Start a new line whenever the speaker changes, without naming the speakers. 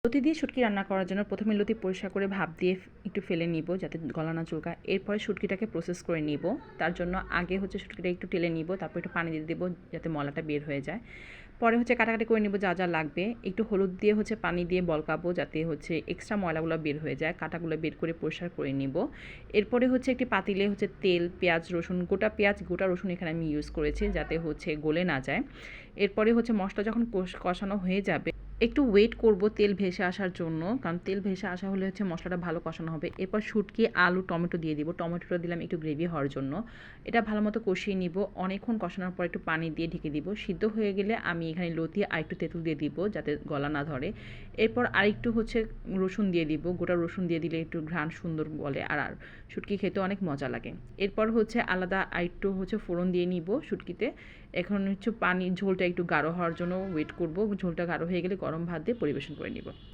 লতি দিয়ে শুটকি রান্না করার জন্য প্রথমে লতি পরিষ্কার করে ভাপ দিয়ে একটু ফেলে নিব যাতে গলা না চুলকায়। এরপরে শুটকিটাকে প্রসেস করে নিব। তার জন্য আগে হচ্ছে শুটকিটা একটু টেলে নিব, তারপর একটু পানি দিয়ে দেবো যাতে মলাটা বের হয়ে যায়। পরে হচ্ছে কাটাকাটি করে নিব যা যা লাগবে। একটু হলুদ দিয়ে হচ্ছে পানি দিয়ে বলকাবো যাতে হচ্ছে এক্সট্রা ময়লাগুলো বের হয়ে যায়, কাটাগুলো বের করে পরিষ্কার করে নিব। এরপরে হচ্ছে একটি পাতিলে হচ্ছে তেল, পেঁয়াজ, রসুন, গোটা পেঁয়াজ, গোটা রসুন এখানে আমি ইউজ করেছি যাতে হচ্ছে গলে না যায়। এরপরে হচ্ছে মশলা যখন কষানো হয়ে যাবে একটু ওয়েট করব তেল ভেসে আসার জন্য, কারণ তেল ভেসে আসা হলে হচ্ছে মশলাটা ভালো কষানো হবে। এরপর শুটকি, আলু, টমেটো দিয়ে দিব। টমেটোটা দিলাম একটু গ্রেভি হওয়ার জন্য। এটা ভালো মতো কষিয়ে নিব। অনেকক্ষণ কষানোর পর একটু পানি দিয়ে ঢেকে দিব। সিদ্ধ হয়ে গেলে আমি এখানে লতি আর একটু তেঁতুল দিয়ে দিব যাতে গলা না ধরে। এরপর আরেকটু হচ্ছে রসুন দিয়ে দিব। গোটা রসুন দিয়ে দিলে একটু ঘ্রাণ সুন্দর বলে আর শুটকি খেতে অনেক মজা লাগে। এরপর হচ্ছে আলাদা আরেকটু হচ্ছে ফোড়ন দিয়ে নিব শুটকিতে। এখন হচ্ছে পানি ঝোলটা একটু গাঢ় হওয়ার জন্য ওয়েট করব। ঝোলটা গাঢ় হয়ে গেলে গরম ভাত দিয়ে পরিবেশন করে নিব।